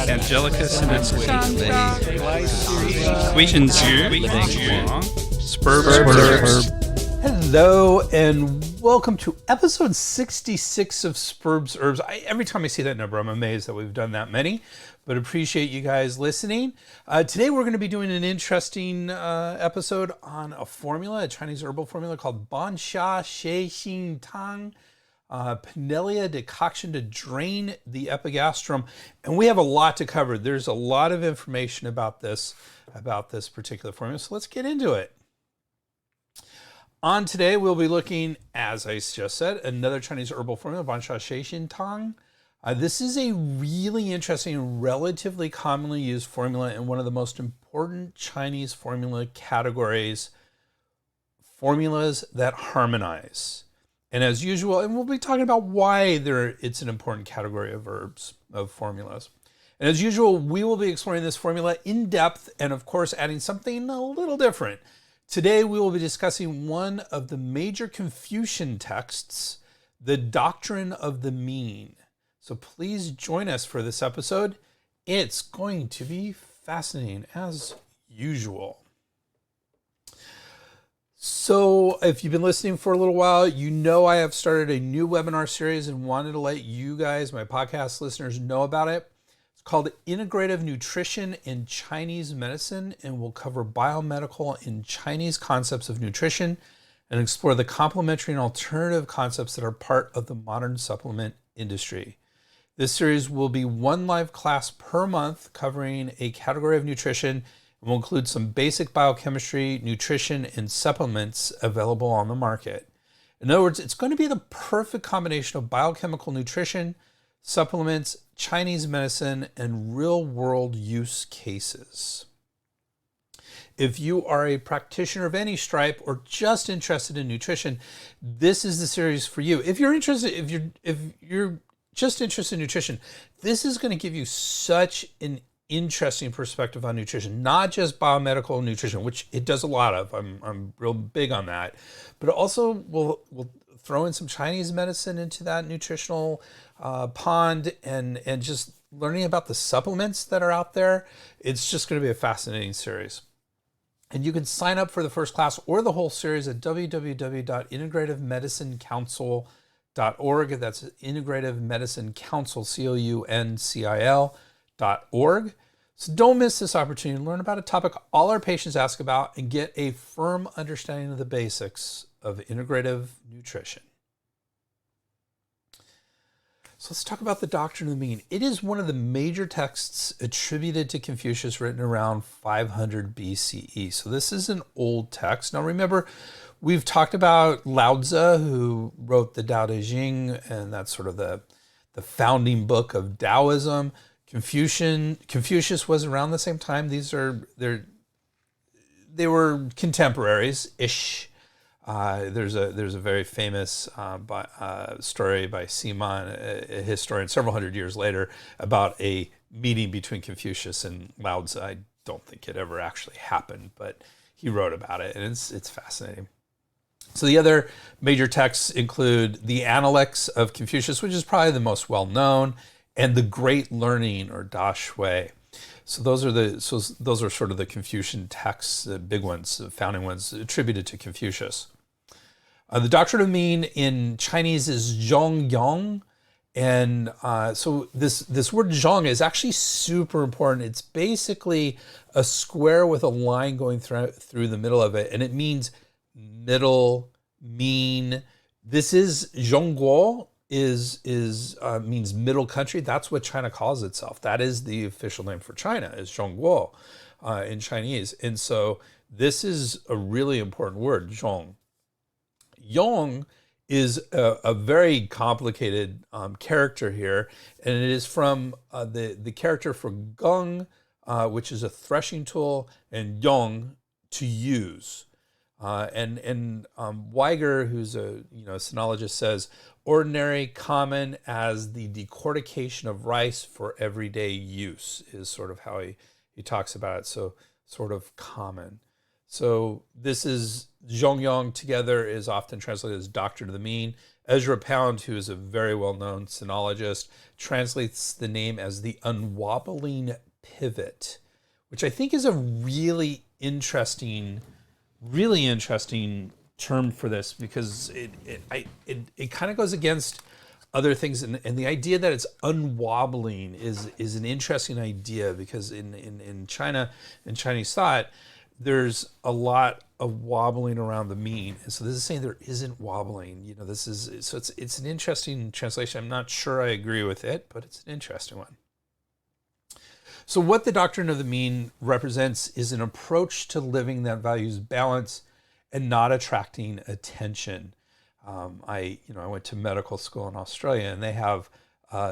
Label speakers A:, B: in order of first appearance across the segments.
A: Angelicus and its Spurbs.
B: Hello and welcome to episode 66 of Spurbs Herbs. Every time I see that number, I'm amazed that we've done that many, but appreciate you guys listening. Today we're going to be doing an interesting episode on a formula, a Chinese herbal formula called Xia Xie Xin Tang, Pinellia Decoction to Drain the Epigastrium. And we have a lot to cover. There's a lot of information about this particular formula, so let's get into it. On today, we'll be looking, as I just said, another Chinese herbal formula, Xia Xie Xin Tang. This is a really interesting, relatively commonly used formula in one of the most important Chinese formula categories, formulas that harmonize. And as usual, and we'll be talking about why it's an important category of herbs, of formulas. And as usual, we will be exploring this formula in depth and, of course, adding something a little different. Today, we will be discussing one of the major Confucian texts, the Doctrine of the Mean. So please join us for this episode. It's going to be fascinating, as usual. So if you've been listening for a little while, you know I have started a new webinar series and wanted to let you guys, my podcast listeners, know about it. It's called Integrative Nutrition in Chinese Medicine, and we'll cover biomedical and Chinese concepts of nutrition and explore the complementary and alternative concepts that are part of the modern supplement industry. This series will be one live class per month covering a category of nutrition and will include some basic biochemistry, nutrition, and supplements available on the market. In other words, it's going to be the perfect combination of biochemical nutrition, supplements, Chinese medicine, and real-world use cases. If you are a practitioner of any stripe or just interested in nutrition, this is the series for you. If you're just interested in nutrition, this is going to give you such an interesting perspective on nutrition, not just biomedical nutrition, which it does a lot of. I'm real big on that, but also we'll throw in some Chinese medicine into that nutritional pond and just learning about the supplements that are out there. It's just going to be a fascinating series. And you can sign up for the first class or the whole series at www.integrativemedicinecouncil.org. That's Integrative Medicine Council, COUNCIL.org. So don't miss this opportunity to learn about a topic all our patients ask about and get a firm understanding of the basics of integrative nutrition. So let's talk about the Doctrine of the Mean. It is one of the major texts attributed to Confucius, written around 500 BCE. So this is an old text. Now remember, we've talked about Lao Tzu, who wrote the Tao Te Ching, and that's sort of the founding book of Taoism. Confucius was around the same time. They were contemporaries-ish. There's a very famous story by Simon, a historian, several hundred years later, about a meeting between Confucius and Lao Tzu. I don't think it ever actually happened, but he wrote about it, and it's fascinating. So the other major texts include the Analects of Confucius, which is probably the most well-known, and the Great Learning, or Da Shui. So those are sort of the Confucian texts, the big ones, the founding ones attributed to Confucius. The Doctrine of Mean in Chinese is zhongyang, and so this word zhong is actually super important. It's basically a square with a line going through the middle of it, and it means middle, mean. This is zhongguo means middle country. That's what China calls itself. That is the official name for China, is zhongguo in Chinese. And so this is a really important word, zhong. Yang is a very complicated character here, and it is from the character for gong, which is a threshing tool, and yong, to use. Weiger, who's a sinologist, says ordinary, common, as the decortication of rice for everyday use is sort of how he talks about it. So sort of common. So this is Zhongyang together is often translated as Doctrine of the Mean. Ezra Pound, who is a very well-known sinologist, translates the name as the unwobbling pivot, which I think is a really interesting term for this, because it kind of goes against other things, and the idea that it's unwobbling is an interesting idea, because in China, in Chinese thought, there's a lot of wobbling around the mean, and so this is saying there isn't wobbling. You know, this is, so it's an interesting translation. I'm not sure I agree with it, but it's an interesting one. So what the doctrine of the mean represents is an approach to living that values balance and not attracting attention. I went to medical school in Australia, and they have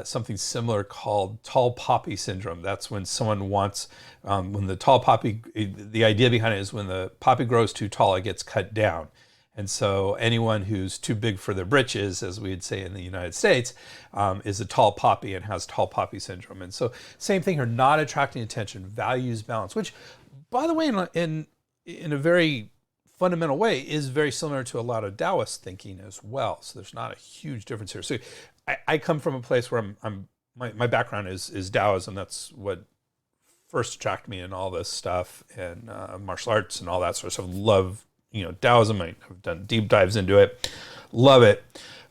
B: something similar called tall poppy syndrome. That's when someone wants, when the tall poppy, the idea behind it is when the poppy grows too tall, it gets cut down. And so anyone who's too big for their britches, as we'd say in the United States, is a tall poppy and has tall poppy syndrome. And so same thing here, not attracting attention, values balance, which, by the way, in a very fundamental way, is very similar to a lot of Taoist thinking as well. So there's not a huge difference here. So I come from a place where my background is Taoism. That's what first attracted me in all this stuff, and martial arts and all that sort of stuff. Love, Taoism. I've done deep dives into it. Love it.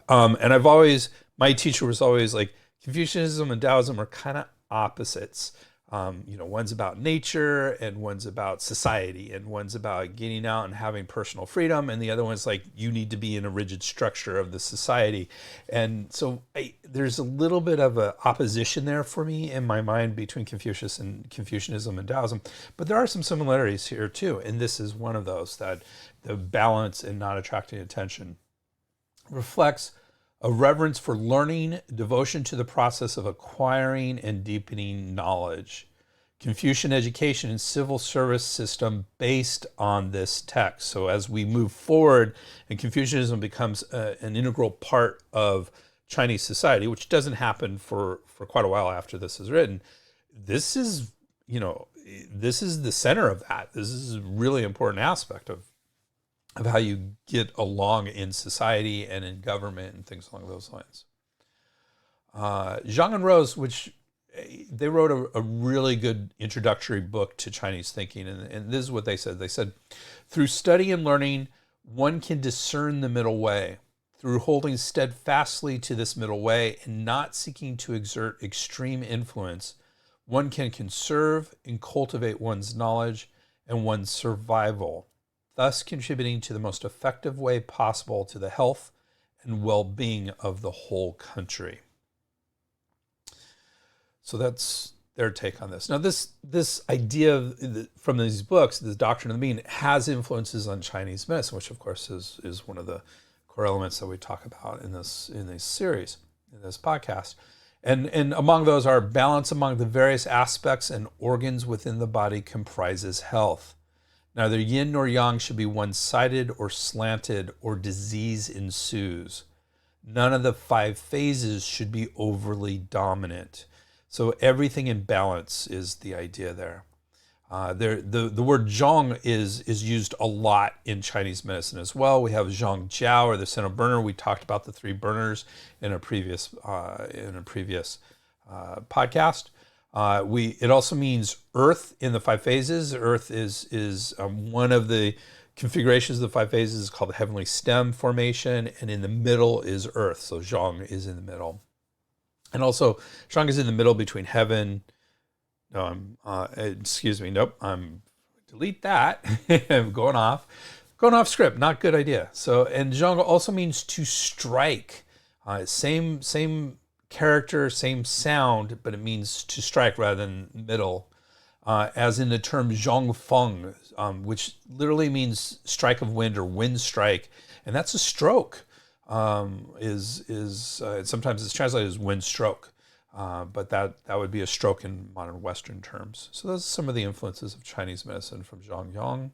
B: And my teacher was always like, Confucianism and Taoism are kind of opposites. One's about nature, and one's about society, and one's about getting out and having personal freedom, and the other one's like, you need to be in a rigid structure of the society. And so there's a little bit of an opposition there for me in my mind between Confucianism and Taoism, but there are some similarities here too, and this is one of those, that the balance and not attracting attention reflects a reverence for learning, devotion to the process of acquiring and deepening knowledge. Confucian education and civil service system based on this text. So as we move forward and Confucianism becomes an integral part of Chinese society, which doesn't happen for quite a while after this is written, this is the center of that. This is a really important aspect of how you get along in society and in government and things along those lines. Zhang and Rose, which they wrote a really good introductory book to Chinese thinking, and this is what they said. They said, through study and learning, one can discern the middle way. Through holding steadfastly to this middle way and not seeking to exert extreme influence, one can conserve and cultivate one's knowledge and one's survival, thus contributing to the most effective way possible to the health and well-being of the whole country. So that's their take on this. Now, this idea from these books, the Doctrine of the Mean, has influences on Chinese medicine, which of course is one of the core elements that we talk about in this series, in this podcast. And among those are balance among the various aspects and organs within the body comprises health. Neither yin nor yang should be one-sided or slanted, or disease ensues. None of the 5 phases should be overly dominant. So everything in balance is the idea there. The word zhong is used a lot in Chinese medicine as well. We have zhong jiao, or the center burner. We talked about the 3 burners in a previous podcast. It also means earth in the 5 phases. Earth is one of the configurations of the 5 phases, is called the heavenly stem formation, and in the middle is earth. So zhong is in the middle. And also zhong is in the middle between heaven. Delete that. I'm going off script, not good idea. So, and zhong also means to strike. Same character, same sound, but it means to strike rather than middle, as in the term zhongfeng, which literally means strike of wind or wind strike, and that's a stroke. Sometimes it's translated as wind stroke, but that would be a stroke in modern Western terms. So those are some of the influences of Chinese medicine from Zhang Yang.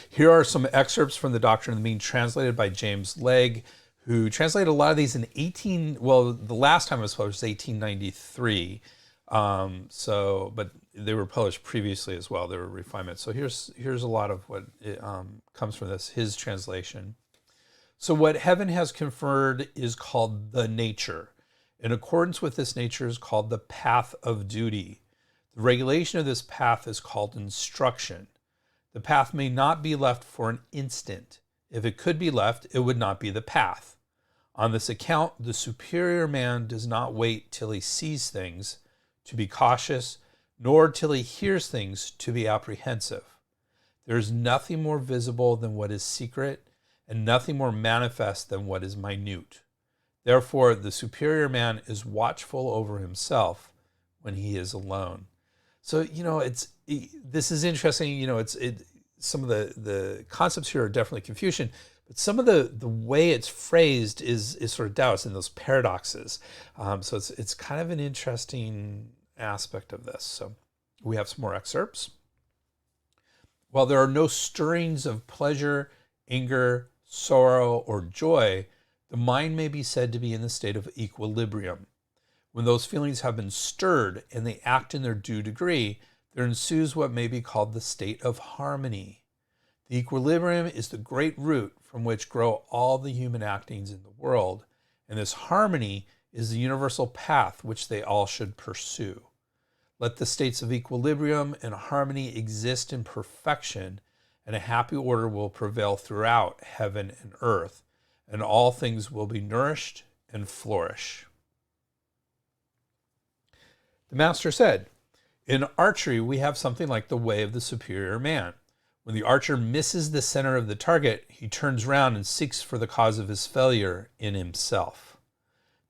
B: Here are some excerpts from the Doctrine of the Mean translated by James Legge, who translated a lot of these in the last time it was published was 1893. But they were published previously as well. They were refinements. So here's a lot of what comes from his translation. So what heaven has conferred is called the nature. In accordance with this nature is called the path of duty. The regulation of this path is called instruction. The path may not be left for an instant. If it could be left, it would not be the path. On this account, the superior man does not wait till he sees things to be cautious, nor till he hears things to be apprehensive. There is nothing more visible than what is secret, and nothing more manifest than what is minute. Therefore, the superior man is watchful over himself when he is alone. So, this is interesting. Some of the concepts here are definitely Confucian, but some of the way it's phrased is sort of Taoist in those paradoxes. So it's kind of an interesting aspect of this. So we have some more excerpts. While there are no stirrings of pleasure, anger, sorrow, or joy, the mind may be said to be in the state of equilibrium. When those feelings have been stirred and they act in their due degree, there ensues what may be called the state of harmony. The equilibrium is the great root from which grow all the human actings in the world, and this harmony is the universal path which they all should pursue. Let the states of equilibrium and harmony exist in perfection, and a happy order will prevail throughout heaven and earth, and all things will be nourished and flourish. The master said, in archery, we have something like the way of the superior man. When the archer misses the center of the target, he turns round and seeks for the cause of his failure in himself.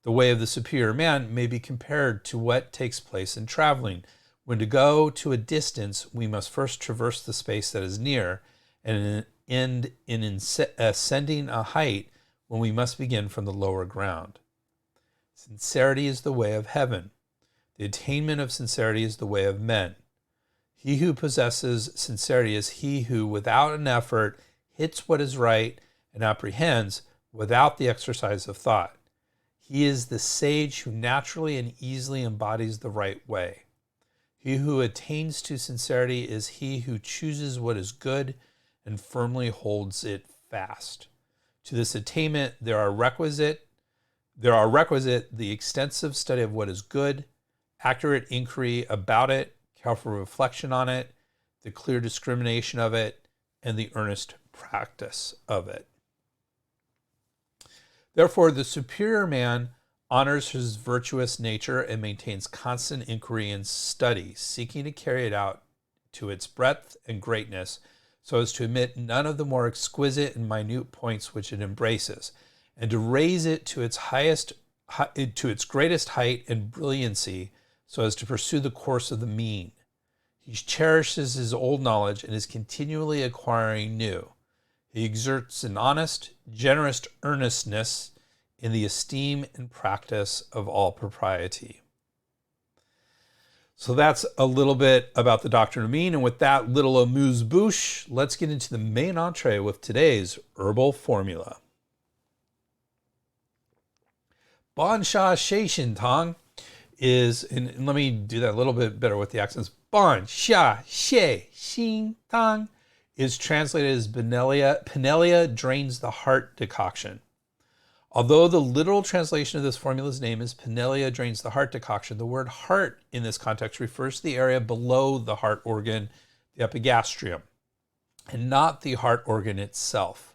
B: The way of the superior man may be compared to what takes place in traveling. When to go to a distance, we must first traverse the space that is near, and end in ascending a height when we must begin from the lower ground. Sincerity is the way of heaven. The attainment of sincerity is the way of men. He who possesses sincerity is he who, without an effort, hits what is right and apprehends without the exercise of thought. He is the sage who naturally and easily embodies the right way. He who attains to sincerity is he who chooses what is good and firmly holds it fast. To this attainment there are requisite the extensive study of what is good, accurate inquiry about it, careful reflection on it, the clear discrimination of it, and the earnest practice of it. Therefore, the superior man honors his virtuous nature and maintains constant inquiry and study, seeking to carry it out to its breadth and greatness, so as to omit none of the more exquisite and minute points which it embraces, and to raise it to its greatest height and brilliancy, so as to pursue the course of the mean. He cherishes his old knowledge and is continually acquiring new. He exerts an honest, generous earnestness in the esteem and practice of all propriety. So that's a little bit about the Doctrine of Mean, and with that little amuse-bouche, let's get into the main entree with today's herbal formula. Xia Xie Xin Tang is, and let me do that a little bit better with the accents. Xia Xie Xin Tang is translated as Pinellia Drains the Heart Decoction. Although the literal translation of this formula's name is Pinellia Drains the Heart Decoction, the word heart in this context refers to the area below the heart organ, the epigastrium, and not the heart organ itself.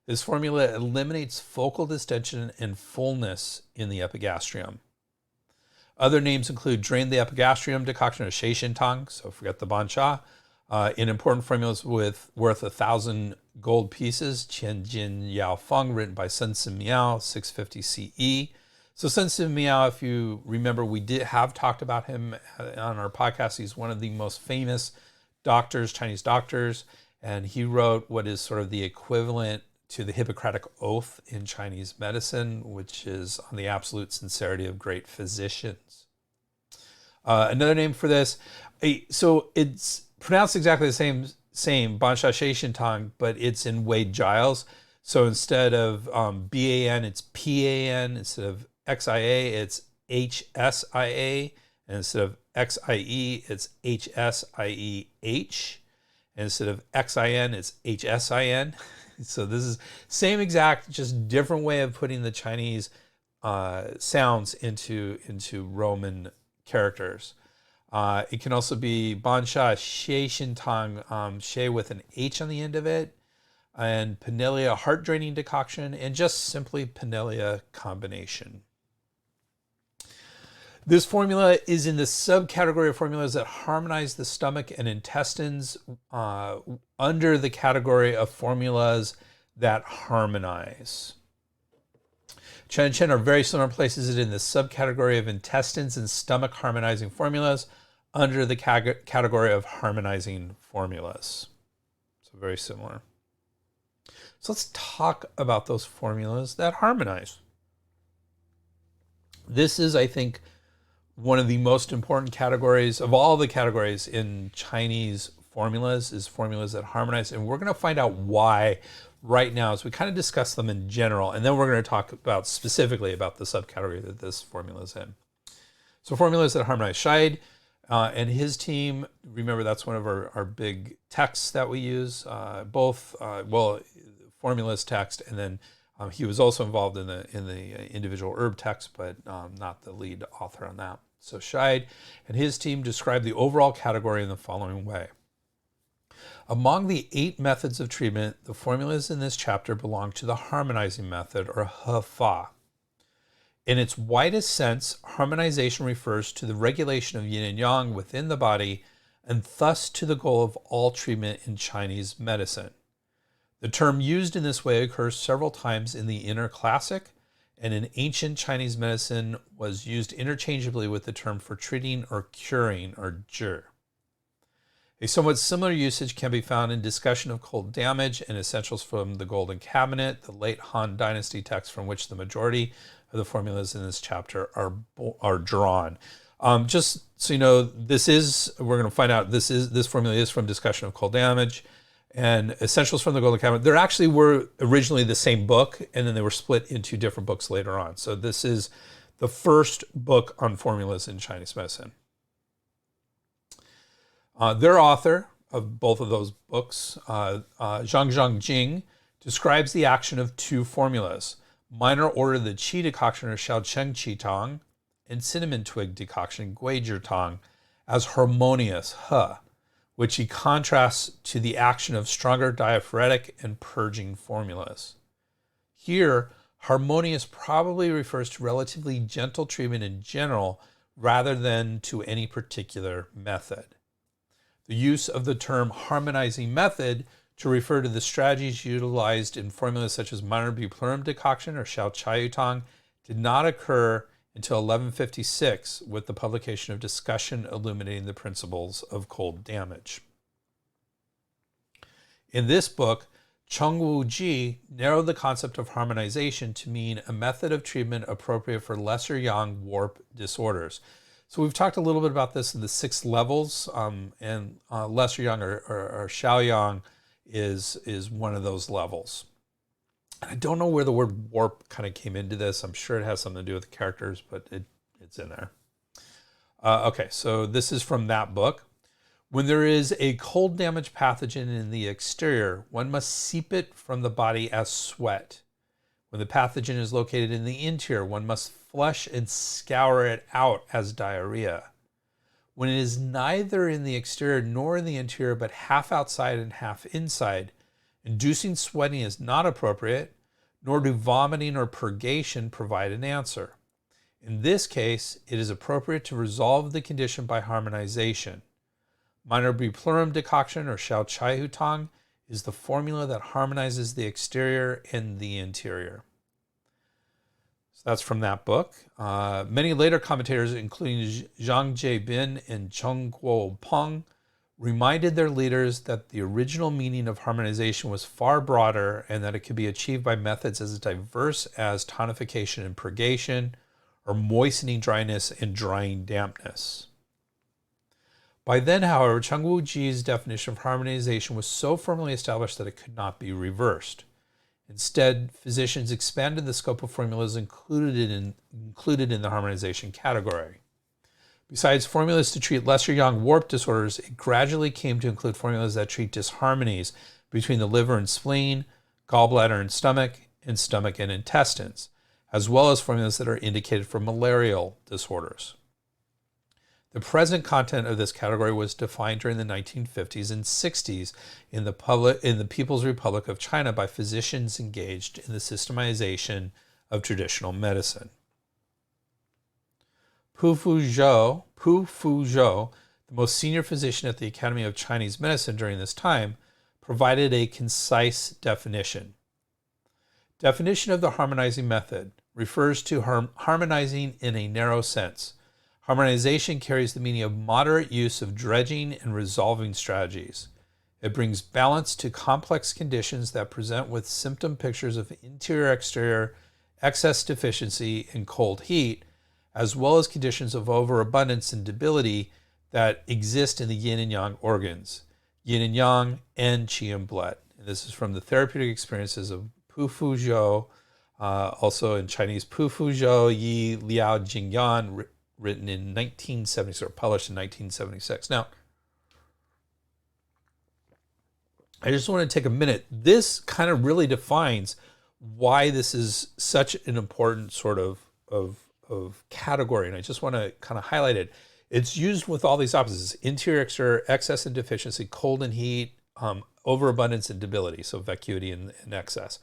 B: This formula eliminates focal distension and fullness in the epigastrium. Other names include Drain the Epigastrium Decoction or Xie Xin Tang, so forget the Xia. In important formulas worth 1,000 gold pieces, Qian Jin Yao Feng, written by Sun Sin Miao, 650 CE. So Sun Sin Miao, if you remember, we have talked about him on our podcast. He's one of the most famous doctors, Chinese doctors, and he wrote what is sort of the equivalent to the Hippocratic Oath in Chinese medicine, which is on the absolute sincerity of great physicians. Another name for this, so it's pronounced exactly the same, Xia Xie Xin Tang, but it's in Wade Giles. So instead of BAN, it's PAN. Instead of XIA, it's HSIA. And instead of XIE, it's HSIEH. And instead of XIN, it's HSIN. So this is same exact, just different way of putting the Chinese sounds into Roman characters. It can also be Bansha Xie Xin Tang, Xie with an H on the end of it, and Pinellia heart draining decoction, and just simply Pinellia combination. This formula is in the subcategory of formulas that harmonize the stomach and intestines, under the category of formulas that harmonize. Chen and Chen are very similar, places it in the subcategory of intestines and stomach harmonizing formulas under the category of harmonizing formulas. So very similar. So let's talk about those formulas that harmonize. This is, I think, one of the most important categories of all the categories in Chinese formulas is formulas that harmonize. And we're going to find out why right now as we kind of discuss them in general. And then we're going to talk about specifically about the subcategory that this formula is in. So formulas that harmonize. Scheid and his team, remember that's one of our big texts that we use, formulas text, and then he was also involved in the individual herb text, but not the lead author on that. So Scheid and his team describe the overall category in the following way. Among the 8 methods of treatment, the formulas in this chapter belong to the harmonizing method, or He Fa. In its widest sense, harmonization refers to the regulation of yin and yang within the body, and thus to the goal of all treatment in Chinese medicine. The term used in this way occurs several times in the Inner Classic, and in ancient Chinese medicine was used interchangeably with the term for treating or curing, or zhi. A somewhat similar usage can be found in Discussion of Cold Damage and Essentials from the Golden Cabinet, the late Han Dynasty text from which the majority of the formulas in this chapter are drawn. Just so you know, we're going to find out this formula is from Discussion of Cold Damage and Essentials from the Golden Cabinet. There actually were originally the same book, and then they were split into different books later on. So this is the first book on formulas in Chinese medicine. Their author of both of those books, Zhang Jing, describes the action of 2 formulas: minor order the qi decoction, or Xiao Xie Tang, and cinnamon twig decoction, Guizhi Tang, as harmonious, He, which he contrasts to the action of stronger diaphoretic and purging formulas. Here, harmonious probably refers to relatively gentle treatment in general rather than to any particular method. The use of the term harmonizing method to refer to the strategies utilized in formulas such as minor bupleurum decoction or Xiao Chayu Tang did not occur until 1156 with the publication of Discussion Illuminating the Principles of Cold Damage. In this book, Chengwu Ji narrowed the concept of harmonization to mean a method of treatment appropriate for lesser yang warp disorders. So we've talked a little bit about this in the 6 levels, and lesser yang or Xiao Yang is one of those levels. I don't know where the word warp kind of came into this. I'm sure it has something to do with the characters, but it's in there. Okay, so this is from that book. When there is a cold damage pathogen in the exterior, one must seep it from the body as sweat. When the pathogen is located in the interior, one must flush and scour it out as diarrhea. When it is neither in the exterior nor in the interior, but half outside and half inside, inducing sweating is not appropriate, nor do vomiting or purgation provide an answer. In this case, it is appropriate to resolve the condition by harmonization. Minor bupleurum decoction, or Xiao Chayu Tang, is the formula that harmonizes the exterior and the interior. So that's from that book. Many later commentators, including Zhang Jiebin and Cheng Guo Peng, reminded their leaders that the original meaning of harmonization was far broader and that it could be achieved by methods as diverse as tonification and purgation, or moistening dryness and drying dampness. By then, however, Chengwu Ji's definition of harmonization was so firmly established that it could not be reversed. Instead, physicians expanded the scope of formulas included in the harmonization category. Besides formulas to treat lesser yang warp disorders, it gradually came to include formulas that treat disharmonies between the liver and spleen, gallbladder and stomach and intestines, as well as formulas that are indicated for malarial disorders. The present content of this category was defined during the 1950s and 60s in the People's Republic of China by physicians engaged in the systematization of traditional medicine. Pu Fuzhou, the most senior physician at the Academy of Chinese Medicine during this time, provided a concise definition. Definition of the harmonizing method refers to harmonizing in a narrow sense. Harmonization carries the meaning of moderate use of dredging and resolving strategies. It brings balance to complex conditions that present with symptom pictures of interior-exterior, excess deficiency, and cold heat, as well as conditions of overabundance and debility that exist in the yin and yang organs, yin and yang, and qi and bled. And this is from the Therapeutic Experiences of Pu Fuzhou, also in Chinese, Pu Fuzhou Yi Liao Jingyan, written in 1976, or published in 1976. Now, I just want to take a minute. This kind of really defines why this is such an important sort of category, and I just want to kind of highlight it. It's used with all these opposites: interior, exterior, excess and deficiency, cold and heat, overabundance and debility, so vacuity and excess.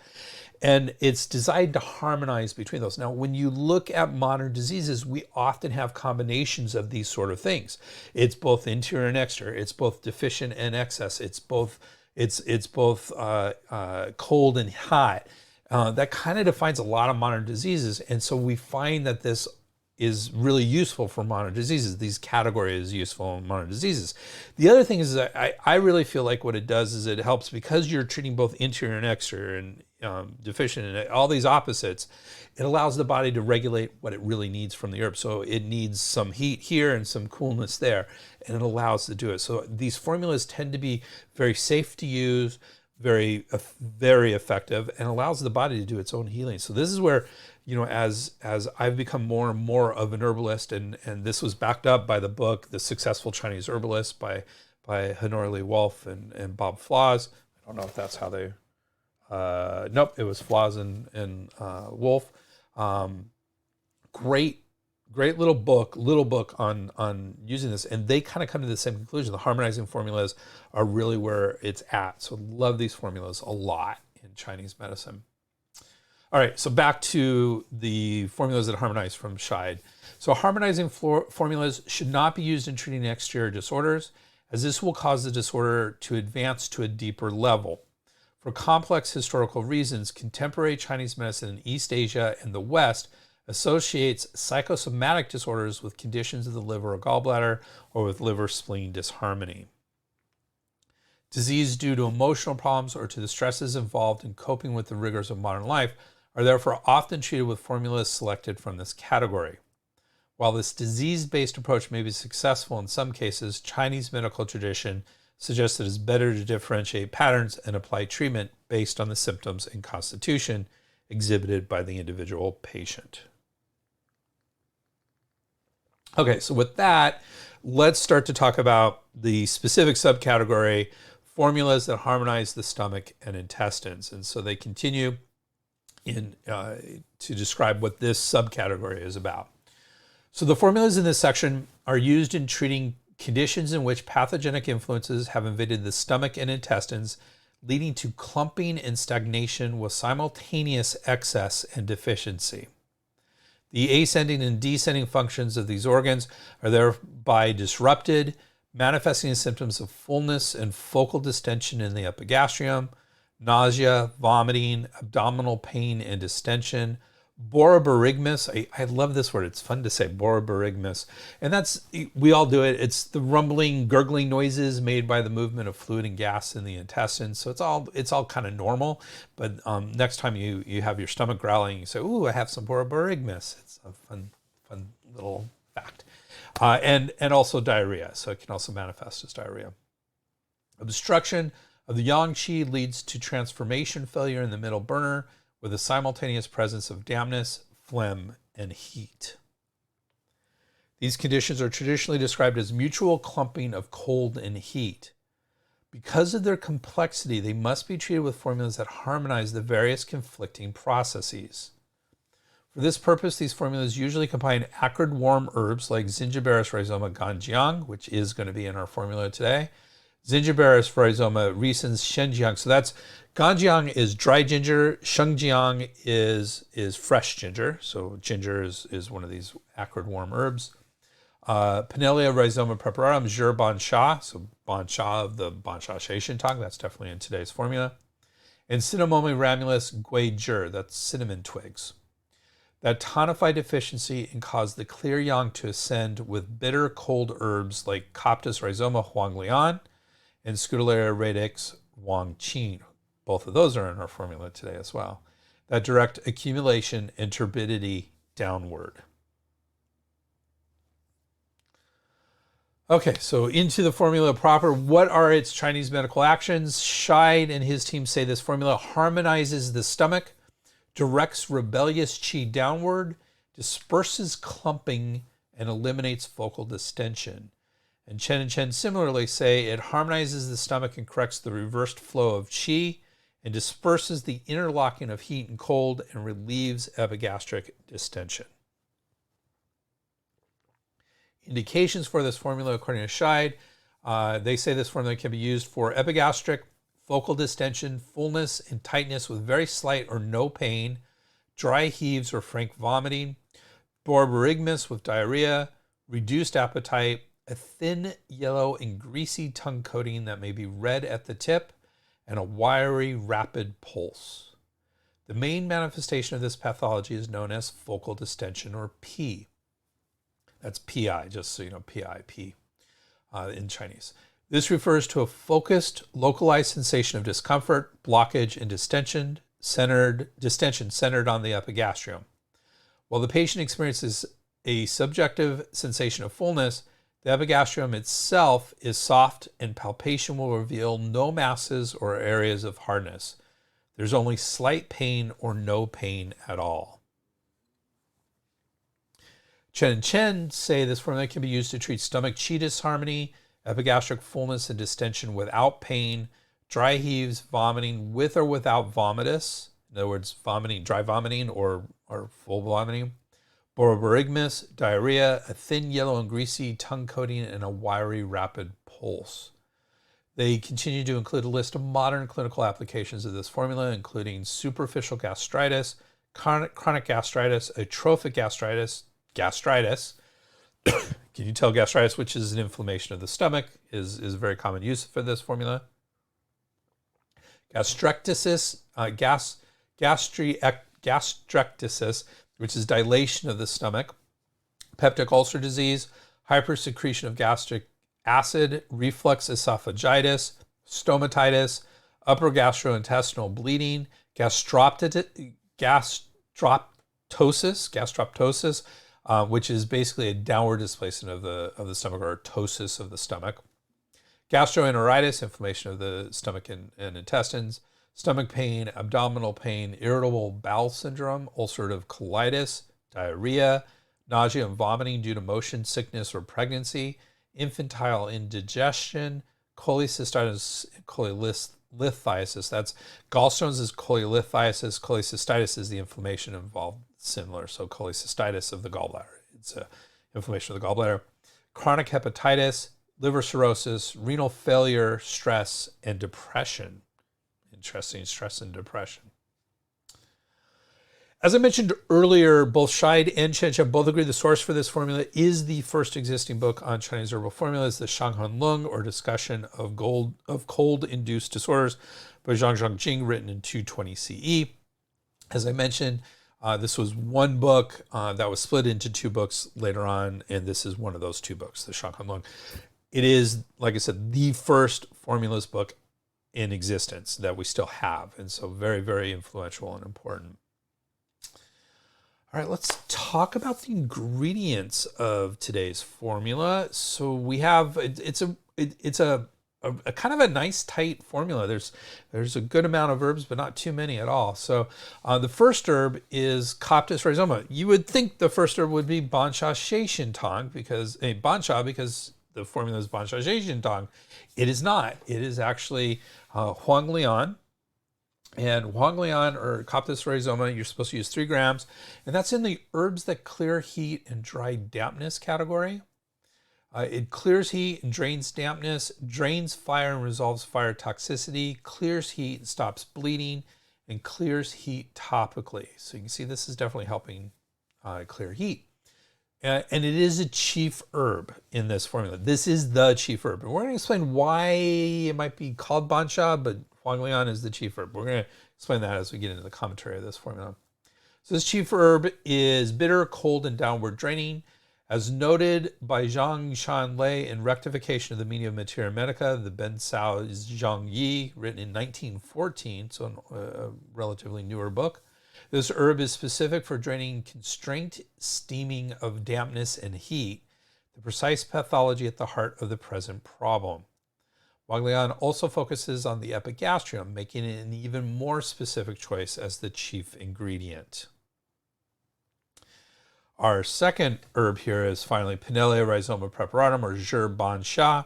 B: And it's designed to harmonize between those. Now, when you look at modern diseases, we often have combinations of these sort of things. It's both interior and exterior. It's both deficient and excess. It's both cold and hot. That kind of defines a lot of modern diseases. And so we find that this is really useful for modern diseases. These categories are useful in modern diseases. The other thing is that I really feel like what it does is it helps, because you're treating both interior and exterior and deficient and all these opposites. It allows the body to regulate what it really needs from the herb. So it needs some heat here and some coolness there, and it allows to do it. So these formulas tend to be very safe to use, very effective, and allows the body to do its own healing. So this is where, as I've become more and more of an herbalist, and this was backed up by the book The Successful Chinese Herbalist by Honore Lee Wolf and Bob Flaws. I don't know if that's how they nope, it was Flaws and Wolf. Great little book on using this, and they kind of come to the same conclusion. The harmonizing formulas are really where it's at. So love these formulas a lot in Chinese medicine. All right, so back to the formulas that harmonize from Scheid. So harmonizing formulas should not be used in treating exterior disorders, as this will cause the disorder to advance to a deeper level. For complex historical reasons, contemporary Chinese medicine in East Asia and the West associates psychosomatic disorders with conditions of the liver or gallbladder, or with liver-spleen disharmony. Disease due to emotional problems or to the stresses involved in coping with the rigors of modern life are therefore often treated with formulas selected from this category. While this disease-based approach may be successful in some cases, Chinese medical tradition suggests that it's better to differentiate patterns and apply treatment based on the symptoms and constitution exhibited by the individual patient. Okay, so with that, let's start to talk about the specific subcategory, formulas that harmonize the stomach and intestines. And so they continue to describe what this subcategory is about. So the formulas in this section are used in treating conditions in which pathogenic influences have invaded the stomach and intestines, leading to clumping and stagnation with simultaneous excess and deficiency. The ascending and descending functions of these organs are thereby disrupted, manifesting as symptoms of fullness and focal distension in the epigastrium, nausea, vomiting, abdominal pain and distension, boroborygmus. I love this word. It's fun to say, boroborygmus. And that's, we all do it. It's the rumbling, gurgling noises made by the movement of fluid and gas in the intestines. So it's all kind of normal. But next time you have your stomach growling, you say, "Ooh, I have some boroborygmus." It's a fun little fact. And also diarrhea. So it can also manifest as diarrhea. Obstruction of the yang qi leads to transformation failure in the middle burner, with a simultaneous presence of dampness, phlegm, and heat. These conditions are traditionally described as mutual clumping of cold and heat. Because of their complexity, they must be treated with formulas that harmonize the various conflicting processes. For this purpose, these formulas usually combine acrid warm herbs like Zingiberis rhizoma ganjiang, which is going to be in our formula today, Zingiberis rhizoma recens shenjiang. So that's ganjiang is dry ginger, shengjiang is fresh ginger. So ginger is one of these acrid warm herbs. Pinellia rhizoma preparatum, zhi ban sha, so ban sha of the ban sha Xie Xin Tang, that's definitely in today's formula. And Cinnamomum ramulus gui zhi, that's cinnamon twigs, that tonify deficiency and cause the clear yang to ascend with bitter cold herbs like Coptis rhizoma huanglian and Scutellaria radix wang qin. Both of those are in our formula today as well. That direct accumulation and turbidity downward. Okay, so into the formula proper. What are its Chinese medical actions? Scheid and his team say this formula harmonizes the stomach, directs rebellious qi downward, disperses clumping, and eliminates focal distension. And Chen similarly say it harmonizes the stomach and corrects the reversed flow of qi and disperses the interlocking of heat and cold and relieves epigastric distension. Indications for this formula, according to Scheid, they say this formula can be used for epigastric, focal distension, fullness, and tightness with very slight or no pain, dry heaves or frank vomiting, borborygmus with diarrhea, reduced appetite, a thin, yellow, and greasy tongue coating that may be red at the tip, and a wiry, rapid pulse. The main manifestation of this pathology is known as focal distension, or P. That's PI, just so you know, PIP in Chinese. This refers to a focused, localized sensation of discomfort, blockage, and distension centered on the epigastrium. While the patient experiences a subjective sensation of fullness, the epigastrium itself is soft and palpation will reveal no masses or areas of hardness. There's only slight pain or no pain at all. Chen say this formula can be used to treat stomach qi disharmony, epigastric fullness and distension without pain, dry heaves, vomiting with or without vomitus, in other words, vomiting, dry vomiting or full vomiting, borborygmus, diarrhea, a thin yellow and greasy tongue coating, and a wiry rapid pulse. They continue to include a list of modern clinical applications of this formula, including superficial gastritis, chronic gastritis, atrophic gastritis. Can you tell gastritis, which is an inflammation of the stomach, is a very common use for this formula. Gastrectasis, gastrectasis, which is dilation of the stomach, peptic ulcer disease, hypersecretion of gastric acid, reflux esophagitis, stomatitis, upper gastrointestinal bleeding, gastroptosis, which is basically a downward displacement of the stomach, or a ptosis of the stomach. Gastroenteritis, inflammation of the stomach and intestines. Stomach pain, abdominal pain, irritable bowel syndrome, ulcerative colitis, diarrhea, nausea and vomiting due to motion sickness or pregnancy, infantile indigestion, cholecystitis, cholelithiasis. That's gallstones is cholelithiasis. Cholecystitis is the inflammation involved, similar. So cholecystitis of the gallbladder. It's an inflammation of the gallbladder. Chronic hepatitis, liver cirrhosis, renal failure, stress, and depression. Interesting, stress and depression. As I mentioned earlier, both Scheid and Chen both agree the source for this formula is the first existing book on Chinese herbal formulas, the Shanghan Lung, or Discussion of Cold-Induced Disorders, by Zhang Zhongjing, written in 220 CE. As I mentioned, this was one book that was split into two books later on, and this is one of those two books, the Shanghan Lung. It is, like I said, the first formulas book in existence that we still have, and so very, very influential and important. All right, let's talk about the ingredients of today's formula. So we have it's a kind of a nice tight formula. There's a good amount of herbs, but not too many at all. So the first herb is Coptis rhizoma. You would think the first herb would be Ban Sha Xie Xin Tang because the the formula is Xia Xie Xin Tang. It is not. It is actually Huang Lian. And Huang Lian or Coptis rhizoma, you're supposed to use 3 grams. And that's in the herbs that clear heat and dry dampness category. It clears heat and drains dampness, drains fire and resolves fire toxicity, clears heat and stops bleeding, and clears heat topically. So you can see this is definitely helping clear heat. And it is a chief herb in this formula. This is the chief herb. And we're going to explain why it might be called Bansha, but Huang Lian is the chief herb. We're going to explain that as we get into the commentary of this formula. So this chief herb is bitter, cold, and downward draining. As noted by Zhang Shanlei in Rectification of the Meaning of Materia Medica, the Ben Cao Zhang Yi, written in 1914, so a relatively newer book. This herb is specific for draining constraint, steaming of dampness and heat, the precise pathology at the heart of the present problem. Huang Lian also focuses on the epigastrium, making it an even more specific choice as the chief ingredient. Our second herb here is finally Pinellia Rhizoma preparatum, or Zhi Ban Sha,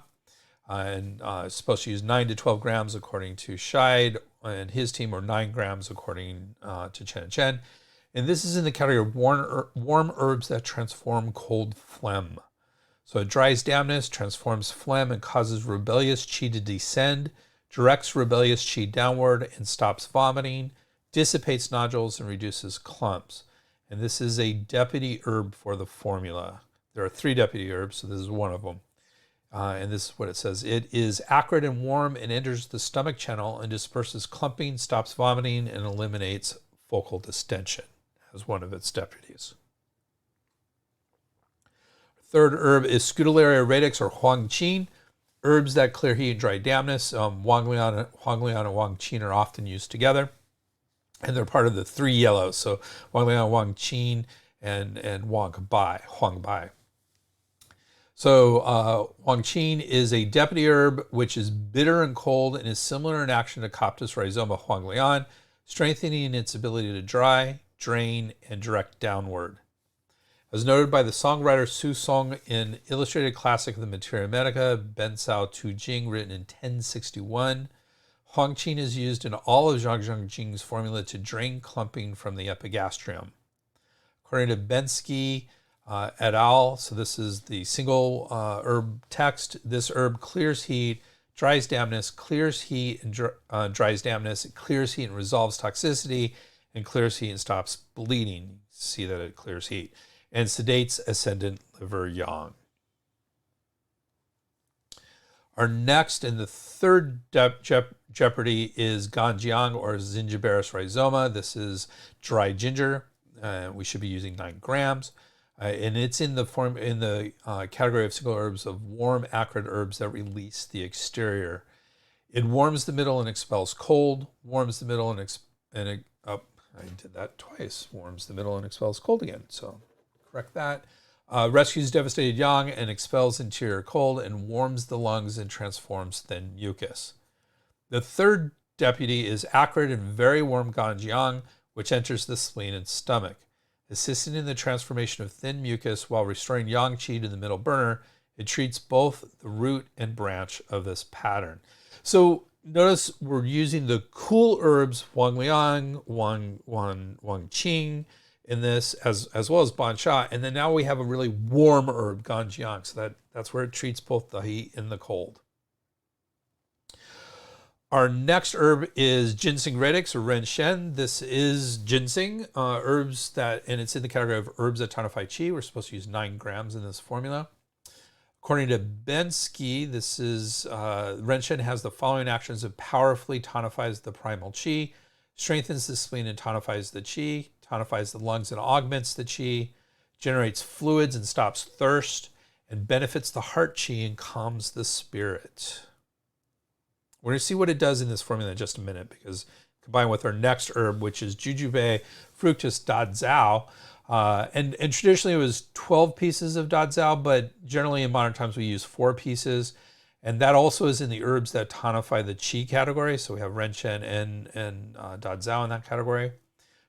B: and it's supposed to use 9 to 12 grams according to Scheid and his team, or 9 grams according to Chen and Chen. And this is in the category of warm herbs that transform cold phlegm. So it dries dampness, transforms phlegm, and causes rebellious qi to descend, directs rebellious qi downward and stops vomiting, dissipates nodules, and reduces clumps. And this is a deputy herb for the formula. There are 3 deputy herbs, so this is one of them. And this is what it says. It is acrid and warm and enters the stomach channel and disperses clumping, stops vomiting, and eliminates focal distension as one of its deputies. Third herb is Scutellaria radix, or Huang Qin. Herbs that clear heat and dry dampness. Huang Lian and Huang Qin are often used together. And they're part of the 3 yellows. So Huang Lian, Huang Qin, and Huang Bai. So Huang Qin is a deputy herb which is bitter and cold and is similar in action to Coptis rhizoma Huang Lian, strengthening its ability to dry, drain, and direct downward. As noted by the songwriter Su Song in Illustrated Classic of the Materia Medica, Ben Cao Tu Jing, written in 1061, Huang Qin is used in all of Zhang Zhangjing's formula to drain clumping from the epigastrium. According to Bensky et al., so this is the single herb text, this herb clears heat, dries dampness, clears heat and dries dampness, it clears heat and resolves toxicity, and clears heat and stops bleeding. You see that it clears heat. And sedates ascendant liver yang. Our next and the third jeopardy is Ganjiang, or Zingiberis rhizoma. This is dry ginger. We should be using 9 grams. And it's in the category of single herbs of warm, acrid herbs that release the exterior. It warms the middle and expels cold. Warms the middle I did that twice. Warms the middle and expels cold again. So correct that. Rescues devastated yang and expels interior cold, and warms the lungs and transforms thin mucus. The third deputy is acrid and very warm ganjiang, which enters the spleen and stomach. Assisting in the transformation of thin mucus while restoring yang qi to the middle burner, it treats both the root and branch of this pattern. So notice we're using the cool herbs, Huang Lian, Huang Qing, in this, as well as Ban Sha, and then now we have a really warm herb, Ganjiang, so that's where it treats both the heat and the cold. Our next herb is ginseng radix, or ren shen. This is ginseng, herbs that, and it's in the category of herbs that tonify qi. We're supposed to use 9 grams in this formula. According to Bensky, this is, ren shen has the following actions. It powerfully tonifies the primal qi, strengthens the spleen and tonifies the qi, tonifies the lungs and augments the qi, generates fluids and stops thirst, and benefits the heart qi and calms the spirit. We're going to see what it does in this formula in just a minute, because combined with our next herb, which is jujube fructus dazao, and traditionally it was 12 pieces of dazao, but generally in modern times we use 4 pieces. And that also is in the herbs that tonify the qi category. So we have ren shen and dazao in that category.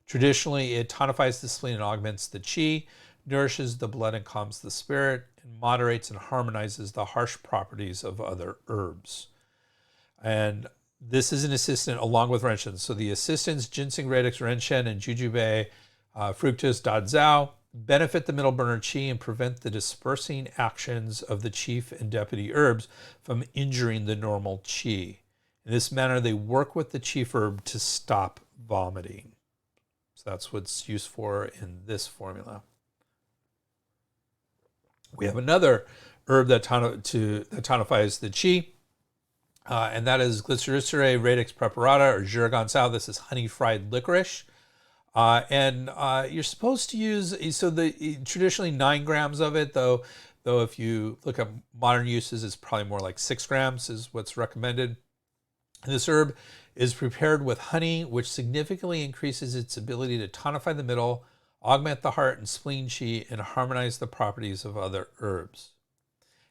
B: Traditionally, it tonifies the spleen and augments the qi, nourishes the blood and calms the spirit, and moderates and harmonizes the harsh properties of other herbs. And this is an assistant along with renshen. So the assistants, ginseng, radix, renshen, and jujube, fructus, dazao, benefit the middle burner qi and prevent the dispersing actions of the chief and deputy herbs from injuring the normal qi. In this manner, they work with the chief herb to stop vomiting. So that's what's used for in this formula. We have another herb that tonifies the qi, and that is Glycericerae radix preparata, or Zhigansao. This is honey fried licorice. And you're supposed to use, traditionally 9 grams of it, though if you look at modern uses, it's probably more like 6 grams is what's recommended. This herb is prepared with honey, which significantly increases its ability to tonify the middle, augment the heart and spleen qi, and harmonize the properties of other herbs.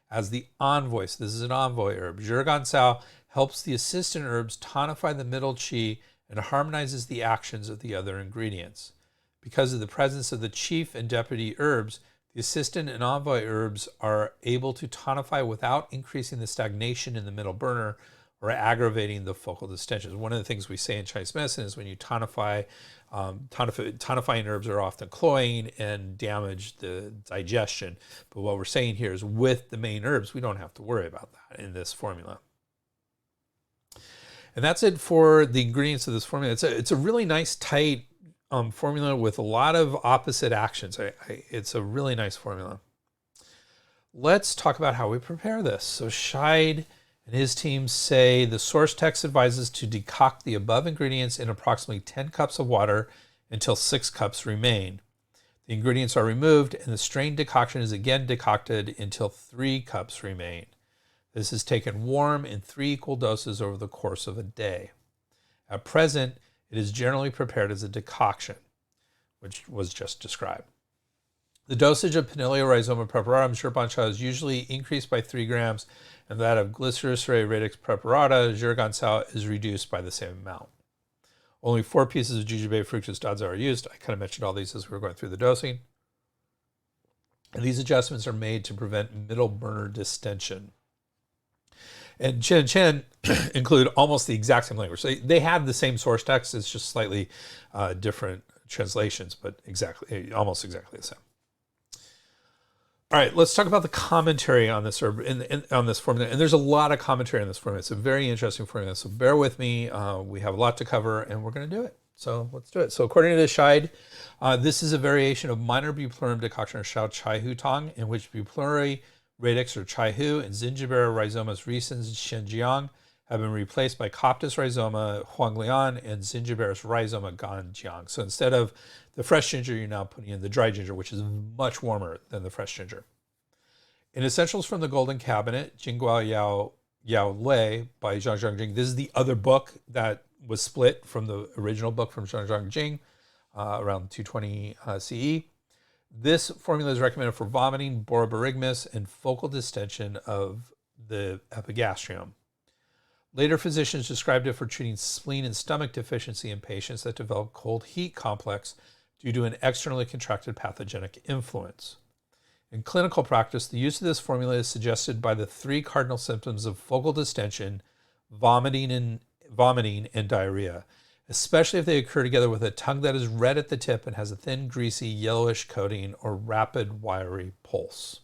B: As the envoy, so this is an envoy herb, Zhigansao helps the assistant herbs tonify the middle qi and harmonizes the actions of the other ingredients. Because of the presence of the chief and deputy herbs, the assistant and envoy herbs are able to tonify without increasing the stagnation in the middle burner or aggravating the focal distensions. One of the things we say in Chinese medicine is when you tonify, tonifying herbs are often cloying and damage the digestion. But what we're saying here is with the main herbs, we don't have to worry about that in this formula. And that's it for the ingredients of this formula. It's a really nice, tight formula with a lot of opposite actions. It's a really nice formula. Let's talk about how we prepare this. So Scheid and his team say the source text advises to decoct the above ingredients in approximately 10 cups of water until 6 cups remain. The ingredients are removed and the strained decoction is again decocted until 3 cups remain. This is taken warm in 3 equal doses over the course of a day. At present, it is generally prepared as a decoction, which was just described. The dosage of Pinellia rhizoma preparatum Zhigansao is usually increased by 3 grams, and that of Glycericerae radix preparata Zhigansao is reduced by the same amount. Only 4 pieces of jujube fructus dazao are used. I kind of mentioned all these as we were going through the dosing. And these adjustments are made to prevent middle burner distension. And Chen and Chen include almost the exact same language. So they have the same source text, it's just slightly different translations, but almost exactly the same. All right, let's talk about the commentary on this herb, on this formula. And there's a lot of commentary on this formula. It's a very interesting formula, so bear with me. We have a lot to cover, and we're going to do it. So let's do it. So according to the Scheid, this is a variation of minor bupleurum decoction or Shao Chai Hu Tang, in which bupleury radix or Chai Hu and Zingiber rhizomas recens Shenjiang have been replaced by Coptis rhizoma Huanglian and Zingiberis rhizoma Ganjiang. So instead of the fresh ginger, you're now putting in the dry ginger, which is much warmer than the fresh ginger. In Essentials from the Golden Cabinet, Jingguo Yao Lei by Zhang Jing. This is the other book that was split from the original book from Zhang Jing around 220 CE. This formula is recommended for vomiting, borborygmus, and focal distension of the epigastrium. Later physicians described it for treating spleen and stomach deficiency in patients that develop cold-heat complex due to an externally contracted pathogenic influence. In clinical practice, the use of this formula is suggested by the 3 cardinal symptoms of focal distension, vomiting and diarrhea, especially if they occur together with a tongue that is red at the tip and has a thin, greasy, yellowish coating or rapid, wiry pulse.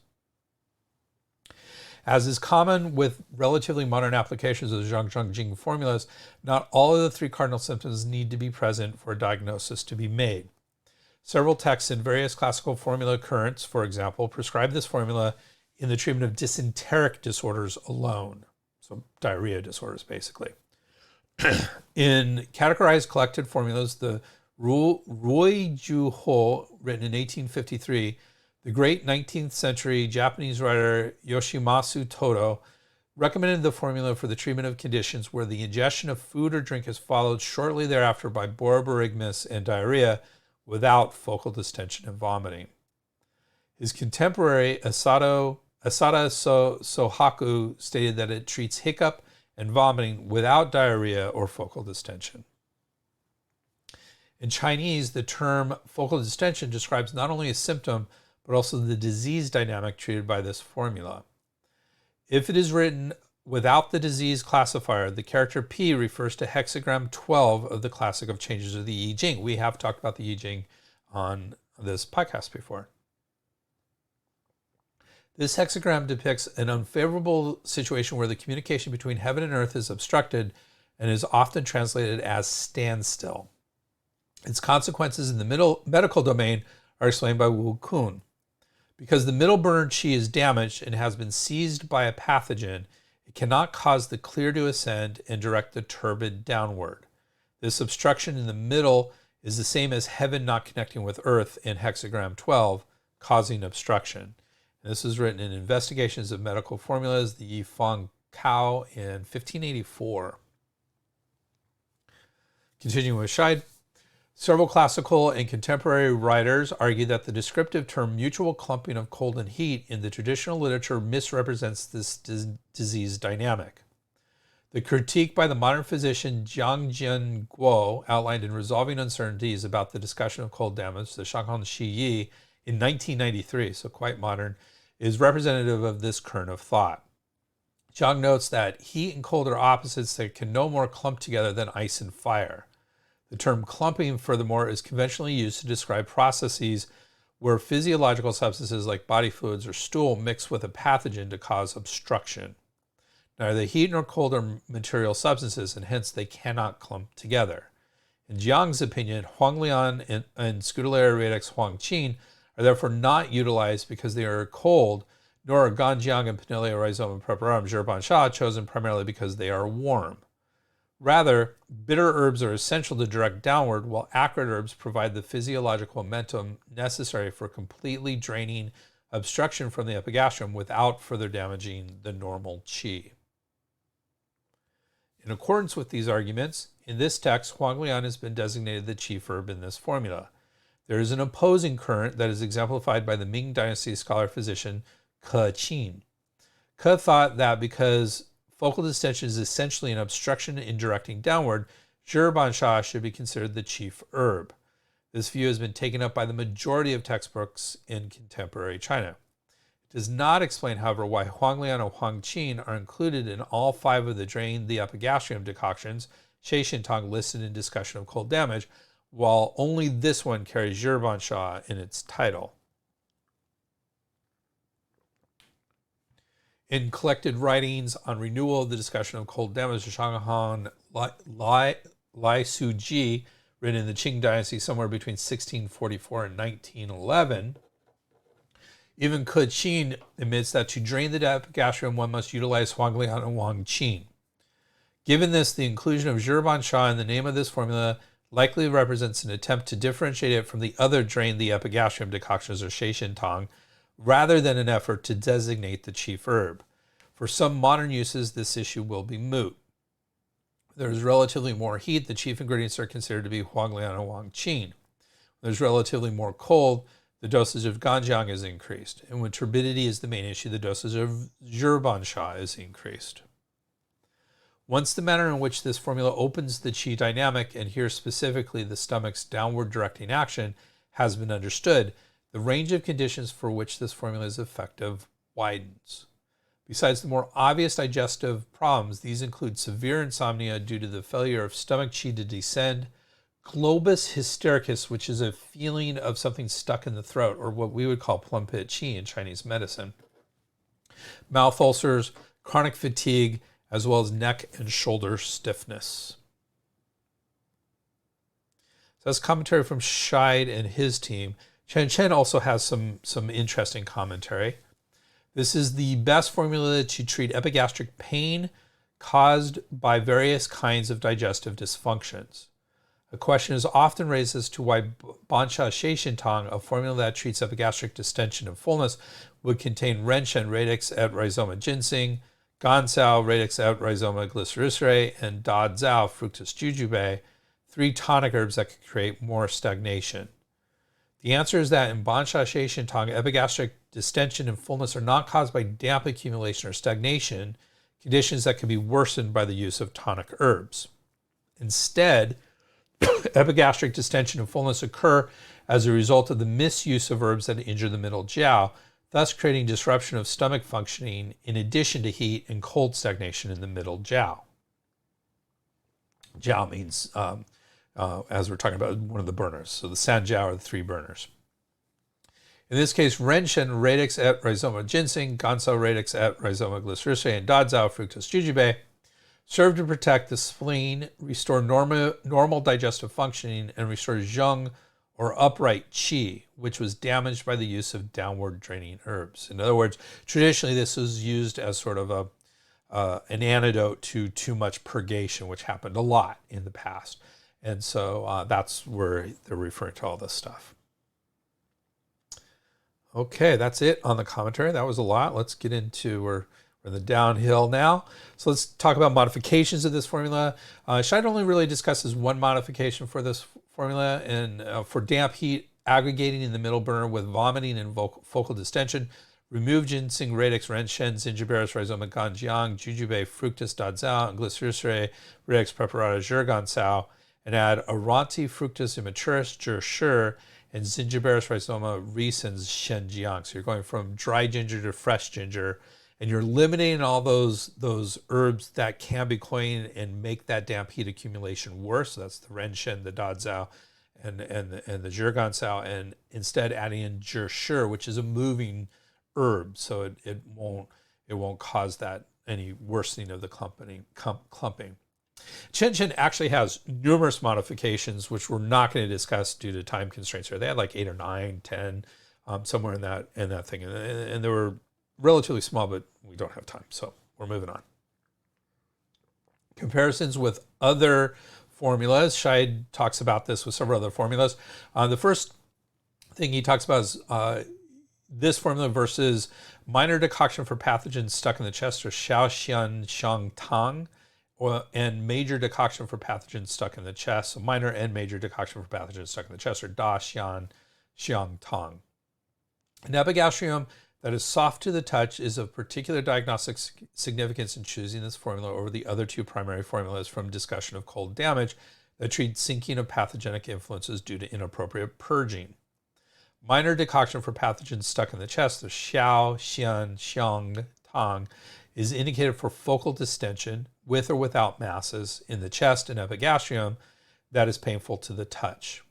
B: As is common with relatively modern applications of the Zhang Jing formulas, not all of the 3 cardinal symptoms need to be present for a diagnosis to be made. Several texts in various classical formula currents, for example, prescribe this formula in the treatment of dysenteric disorders alone, so diarrhea disorders basically. In categorized collected formulas, the Rui Ju Ho, written in 1853, the great 19th century Japanese writer Yoshimasu Todo recommended the formula for the treatment of conditions where the ingestion of food or drink is followed shortly thereafter by borborygmus and diarrhea without focal distension and vomiting. His contemporary Asada Sohaku stated that it treats hiccup and vomiting without diarrhea or focal distension. In Chinese, the term focal distension describes not only a symptom, but also the disease dynamic treated by this formula. If it is written without the disease classifier, the character P refers to hexagram 12 of the classic of changes of the I Ching. We have talked about the I Ching on this podcast before. This hexagram depicts an unfavorable situation where the communication between heaven and earth is obstructed and is often translated as standstill. Its consequences in the medical domain are explained by Wu Kun. Because the middle burner qi is damaged and has been seized by a pathogen, it cannot cause the clear to ascend and direct the turbid downward. This obstruction in the middle is the same as heaven not connecting with earth in hexagram 12, causing obstruction. And this was written in Investigations of Medical Formulas, the Yi Fang Cao in 1584. Continuing with Scheid. Several classical and contemporary writers argue that the descriptive term mutual clumping of cold and heat in the traditional literature misrepresents this disease dynamic. The critique by the modern physician Jiang Jianguo, outlined in Resolving Uncertainties about the discussion of cold damage, the Shanghan Shi Yi, in 1993, so quite modern, is representative of this current of thought. Jiang notes that heat and cold are opposites that can no more clump together than ice and fire. The term clumping, furthermore, is conventionally used to describe processes where physiological substances like body fluids or stool mix with a pathogen to cause obstruction. Neither heat nor cold are material substances, and hence they cannot clump together. In Jiang's opinion, Huanglian and Scutellaria radix Huangqin are therefore not utilized because they are cold, nor are Ganjiang and Pinellia rhizoma preparum Zhiban chosen primarily because they are warm. Rather, bitter herbs are essential to direct downward, while acrid herbs provide the physiological momentum necessary for completely draining obstruction from the epigastrium without further damaging the normal qi. In accordance with these arguments, in this text, Huanglian has been designated the chief herb in this formula. There is an opposing current that is exemplified by the Ming Dynasty scholar-physician Ke Qin. Ke thought that because focal distension is essentially an obstruction in directing downward, Zhiban should be considered the chief herb. This view has been taken up by the majority of textbooks in contemporary China. It does not explain, however, why Huanglian and Huangqin are included in all 5 of the Drain the Epigastrium decoctions, Xie Xin Tang, listed in discussion of cold damage, while only this one carries Zhiban in its title. In collected writings on renewal of the discussion of cold damage, the Shanghan Lai Su Ji, written in the Qing Dynasty somewhere between 1644 and 1911, even Ke Qin admits that to drain the epigastrium one must utilize Huanglian and Huangqin. Given this, the inclusion of Zhiban in the name of this formula likely represents an attempt to differentiate it from the other Drain the Epigastrium decoctions or Xie Xin Tang, rather than an effort to designate the chief herb. For some modern uses, this issue will be moot. There is relatively more heat, the chief ingredients are considered to be Huanglian and Huangqin. When there's relatively more cold, the dosage of Ganjiang is increased. And when turbidity is the main issue, the dosage of Zhiban is increased. Once the manner in which this formula opens the qi dynamic, and here specifically the stomach's downward directing action, has been understood, the range of conditions for which this formula is effective widens. Besides the more obvious digestive problems, these include severe insomnia due to the failure of stomach qi to descend, globus hystericus, which is a feeling of something stuck in the throat, or what we would call plum pit qi in Chinese medicine, mouth ulcers, chronic fatigue, as well as neck and shoulder stiffness. So that's commentary from Scheid and his team. Chen also has some interesting commentary. This is the best formula to treat epigastric pain caused by various kinds of digestive dysfunctions. A question is often raised as to why Bansha Xie Xin Tang, a formula that treats epigastric distension and fullness, would contain Renshen radix et rhizoma ginseng, Gansao radix et rhizoma glycericerae, and Da Zhao fructus jujube, 3 tonic herbs that could create more stagnation. The answer is that in Bansha Xie Xin Tang, epigastric distension and fullness are not caused by damp accumulation or stagnation, conditions that can be worsened by the use of tonic herbs. Instead, Epigastric distension and fullness occur as a result of the misuse of herbs that injure the middle jiao, thus creating disruption of stomach functioning in addition to heat and cold stagnation in the middle jiao. Jiao means, as we're talking about, one of the burners. So the san jiao are the three burners. In this case, Renshen radix et rhizoma ginseng, Gansao radix et rhizoma glycericea, and Dazao fructus jujube serve to protect the spleen, restore normal digestive functioning, and restore zheng or upright qi, which was damaged by the use of downward draining herbs. In other words, traditionally this was used as sort of an antidote to too much purgation, which happened a lot in the past. And so that's where they're referring to all this stuff. Okay, that's it on the commentary. That was a lot. Let's get into, we're in the downhill now. So let's talk about modifications of this formula. Scheid only really discusses one modification for this formula, and for damp heat, aggregating in the middle burner with vomiting and focal distension, remove ginseng radix, renshen, zingiberis, rhizoma ganjiang, jujube, fructus dazao, and glycericea radix preparata zhirgansao, and add Aranti fructus immaturis, Zhi and Zingiberis rhizoma recens shenjiang. So you're going from dry ginger to fresh ginger, and you're eliminating all those herbs that can be cloying and make that damp heat accumulation worse. So that's the renshen, the dazao, and the zhirgansao, and instead adding in Zhi, which is a moving herb, so it won't cause that any worsening of the clumping. Chen actually has numerous modifications, which we're not going to discuss due to time constraints here. They had like 8 or 9, 10, somewhere in that thing. And they were relatively small, but we don't have time. So we're moving on. Comparisons with other formulas. Scheid talks about this with several other formulas. The first thing he talks about is this formula versus minor decoction for pathogens stuck in the chest, or Xia Xie Tang, and major decoction for pathogens stuck in the chest. So minor and major decoction for pathogens stuck in the chest, or Da Xian Xiang Tang. An epigastrium that is soft to the touch is of particular diagnostic significance in choosing this formula over the other two primary formulas from discussion of cold damage that treat sinking of pathogenic influences due to inappropriate purging. Minor decoction for pathogens stuck in the chest, the Xiao Xian Xiang Tang, is indicated for focal distension with or without masses in the chest and epigastrium that is painful to the touch.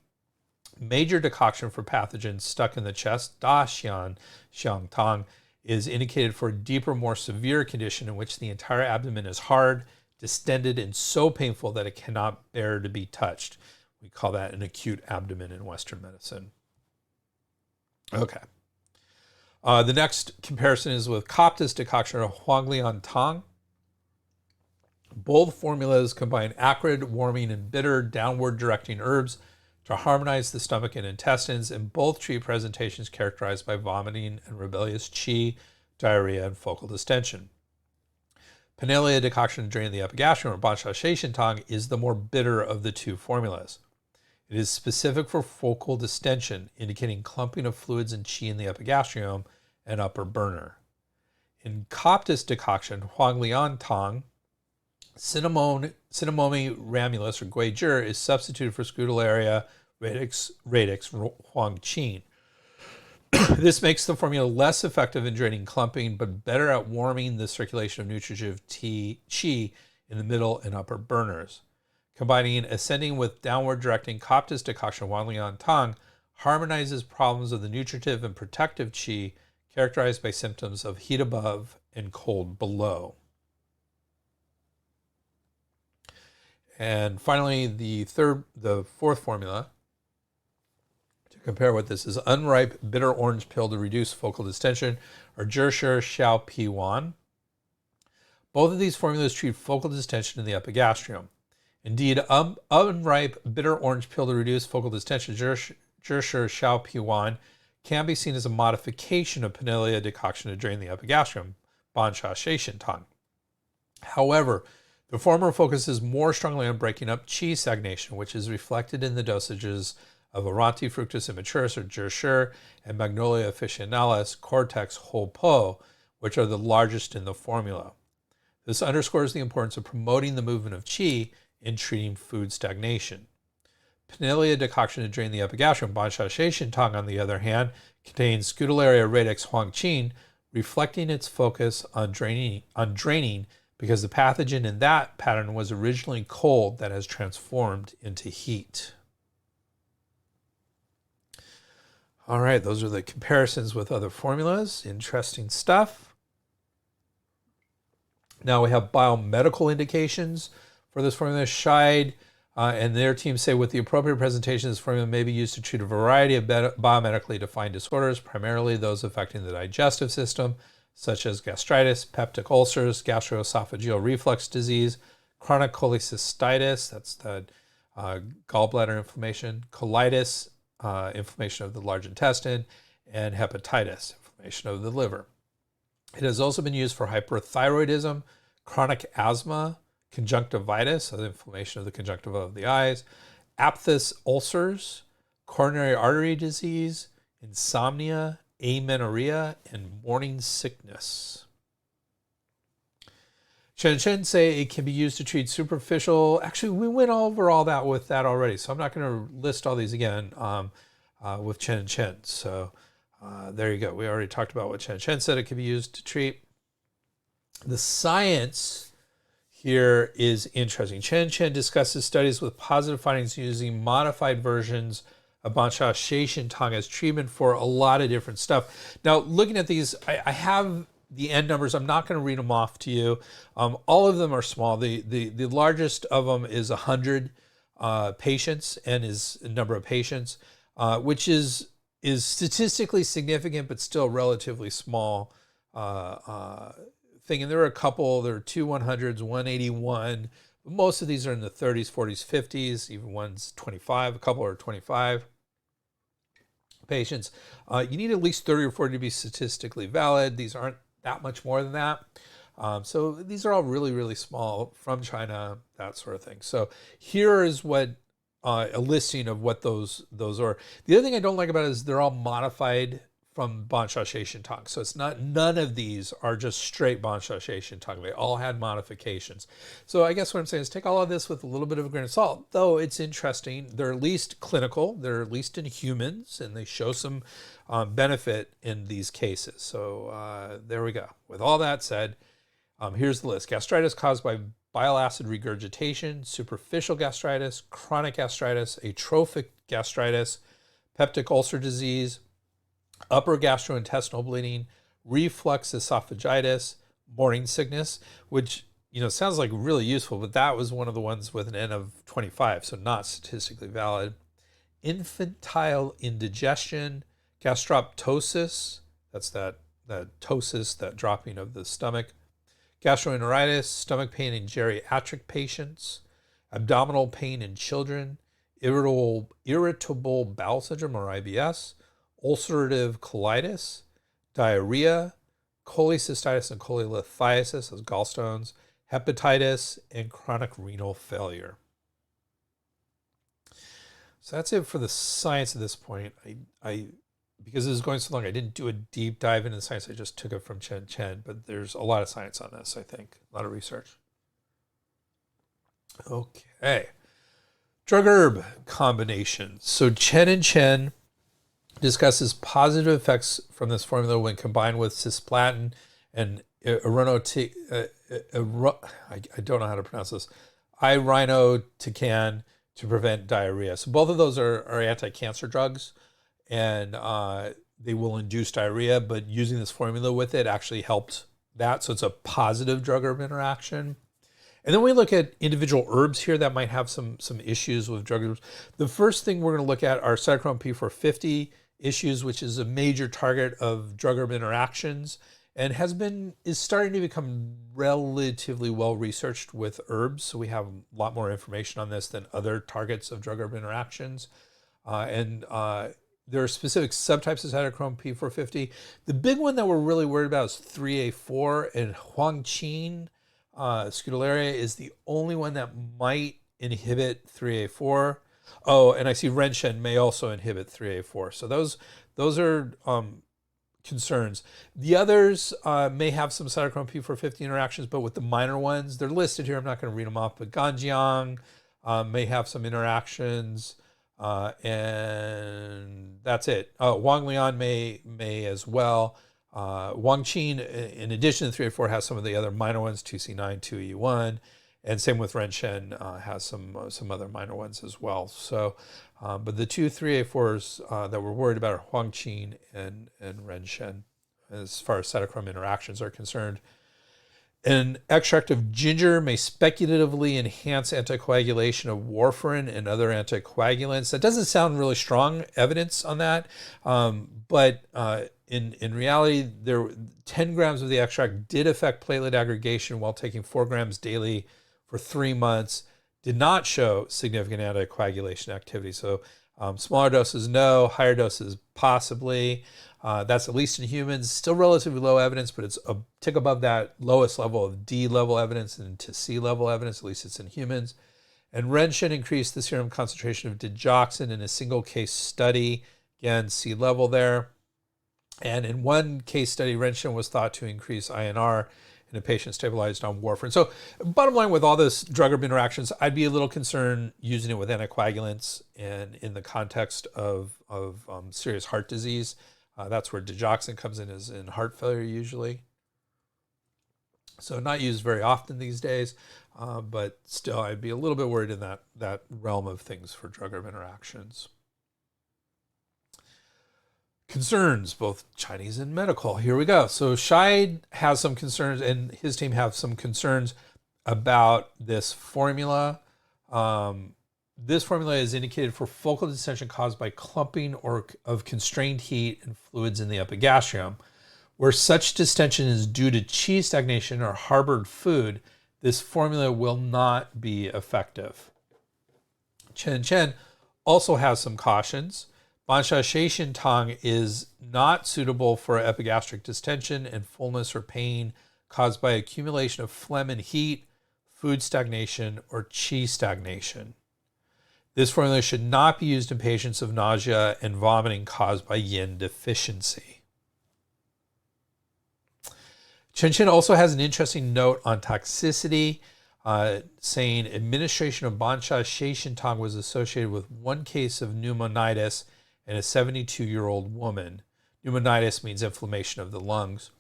B: Major decoction for pathogens stuck in the chest, Da Xian Xiang Tang, is indicated for a deeper, more severe condition in which the entire abdomen is hard, distended, and so painful that it cannot bear to be touched. We call that an acute abdomen in Western medicine. Okay. The next comparison is with Coptis decoction, or Huanglian Tang. Both formulas combine acrid, warming, and bitter downward directing herbs to harmonize the stomach and intestines, and both treat presentations characterized by vomiting and rebellious qi, diarrhea, and focal distension. Pinellia Decoction and Drain the Epigastrium, or Xia Xie Xin Tang, is the more bitter of the two formulas. It is specific for focal distension, indicating clumping of fluids and qi in the epigastrium and upper burner. In Coptis decoction, Huanglian Tang, Cinnamomum ramulus, or Guizhi, is substituted for Scutellaria radix Huangqin. This makes the formula less effective in draining clumping, but better at warming the circulation of nutritive qi in the middle and upper burners. Combining ascending with downward directing Coptis decoction, Huanglian Tang, harmonizes problems of the nutritive and protective qi characterized by symptoms of heat above and cold below. And finally, the fourth formula to compare with this is unripe bitter orange pill to reduce focal distension, or Zhi Xiao Pi Wan. Both of these formulas treat focal distension in the epigastrium. Indeed, unripe bitter orange pill to reduce focal distension, Zhi Xiao Pi Wan, can be seen as a modification of Pinellia decoction to drain the epigastrium, Xia Xie Xin Tang. However, the former focuses more strongly on breaking up qi stagnation, which is reflected in the dosages of Aranti fructus immaturis, or Zhi, and Magnolia officinalis cortex whole po, which are the largest in the formula. This underscores the importance of promoting the movement of qi in treating food stagnation. Pinellia Decoction to Drain the Epigastrium. Xia Xie Xin Tang, on the other hand, contains Scutellaria radix Huangqin, reflecting its focus on draining because the pathogen in that pattern was originally cold that has transformed into heat. All right, those are the comparisons with other formulas. Interesting stuff. Now we have biomedical indications for this formula. Scheid and their team say with the appropriate presentation, this formula may be used to treat a variety of biomedically defined disorders, primarily those affecting the digestive system, such as gastritis, peptic ulcers, gastroesophageal reflux disease, chronic cholecystitis, that's the gallbladder inflammation, colitis, inflammation of the large intestine, and hepatitis, inflammation of the liver. It has also been used for hyperthyroidism, chronic asthma, conjunctivitis, so the inflammation of the conjunctiva of the eyes, aphthous ulcers, coronary artery disease, insomnia, amenorrhea, and morning sickness. Chen say it can be used to treat superficial. Actually, we went over all that with that already, so I'm not going to list all these again with Chen. So there you go. We already talked about what Chen said it can be used to treat. The science here is interesting. Chen discusses studies with positive findings using modified versions of Xia Xie Xin Tang as treatment for a lot of different stuff. Now, looking at these, I have the end numbers. I'm not going to read them off to you. All of them are small. The largest of them is 100 patients and is a number of patients, which is statistically significant, but still relatively small thing. And there are a couple, there are 2 100s, 181. Most of these are in the 30s, 40s, 50s, even one's 25, a couple are 25 patients. You need at least 30 or 40 to be statistically valid. These aren't that much more than that. So these are all really, really small from China, that sort of thing. So here is what a listing of what those are. The other thing I don't like about it is they're all modified from Xia Xie Xin Tang. So it's not, none of these are just straight Xia Xie Xin Tang. They all had modifications. So I guess what I'm saying is take all of this with a little bit of a grain of salt, though it's interesting. They're at least clinical, they're at least in humans, and they show some benefit in these cases. So there we go. With all that said, here's the list. Gastritis caused by bile acid regurgitation, superficial gastritis, chronic gastritis, atrophic gastritis, peptic ulcer disease, upper gastrointestinal bleeding, reflux esophagitis, morning sickness, which sounds like really useful, but that was one of the ones with an N of 25, so not statistically valid. Infantile indigestion, gastroptosis, that's that ptosis, that dropping of the stomach, gastroenteritis, stomach pain in geriatric patients, abdominal pain in children, irritable bowel syndrome or IBS, ulcerative colitis, diarrhea, cholecystitis and cholelithiasis, those gallstones, hepatitis, and chronic renal failure. So that's it for the science at this point. I because this is going so long, I didn't do a deep dive into the science. I just took it from Chen, but there's a lot of science on this, I think, a lot of research. Okay. Drug-herb combinations. So Chen discusses positive effects from this formula when combined with cisplatin and I don't know how to pronounce this, irinotecan to prevent diarrhea. So both of those are anti-cancer drugs, and they will induce diarrhea, but using this formula with it actually helped that. So it's a positive drug-herb interaction. And then we look at individual herbs here that might have some issues with drug herbs. The first thing we're going to look at are cytochrome P450 issues, which is a major target of drug-herb interactions and is starting to become relatively well researched with herbs. So we have a lot more information on this than other targets of drug-herb interactions. There are specific subtypes of cytochrome P450. The big one that we're really worried about is 3A4, and Huangqin Scutellaria is the only one that might inhibit 3A4. Oh, and I see Renshen may also inhibit 3A4. So those are concerns. The others may have some cytochrome P450 interactions, but with the minor ones, they're listed here. I'm not going to read them off, but Ganjiang may have some interactions. And that's it. Wang Lian may as well. Wang Qin, in addition to 384, has some of the other minor ones, 2C9, 2E1, and same with Ren Shen, has some other minor ones as well. So, but the two 384s that we're worried about are Huang Qin and Ren Shen, as far as cytochrome interactions are concerned. An extract of ginger may speculatively enhance anticoagulation of warfarin and other anticoagulants. That doesn't sound really strong evidence on that, but in reality, 10 grams of the extract did affect platelet aggregation while taking 4 grams daily for 3 months. Did not show significant anticoagulation activity. So smaller doses, no. Higher doses, possibly. That's at least in humans. Still relatively low evidence, but it's a tick above that lowest level of D level evidence and to C level evidence. At least it's in humans. And Ren Shen increased the serum concentration of digoxin in a single case study. Again, C level there. And in one case study, Ren Shen was thought to increase INR in a patient stabilized on warfarin. So bottom line, with all this drug-herb interactions, I'd be a little concerned using it with anticoagulants and in the context of serious heart disease. That's where digoxin comes in, is in heart failure usually. So not used very often these days, but still I'd be a little bit worried in that realm of things for drug-herb interactions. Concerns, both Chinese and medical. Here we go. So Scheid has some concerns, and his team have some concerns about this formula. This formula is indicated for focal distension caused by clumping or of constrained heat and fluids in the epigastrium. Where such distension is due to qi stagnation or harbored food, this formula will not be effective. Chen also has some cautions. Xia Xie Xin Tang is not suitable for epigastric distension and fullness or pain caused by accumulation of phlegm and heat, food stagnation, or qi stagnation. This formula should not be used in patients of nausea and vomiting caused by yin deficiency. Chen also has an interesting note on toxicity, saying administration of Xia Xie Xin Tang was associated with 1 case of pneumonitis in a 72-year-old woman. Pneumonitis means inflammation of the lungs.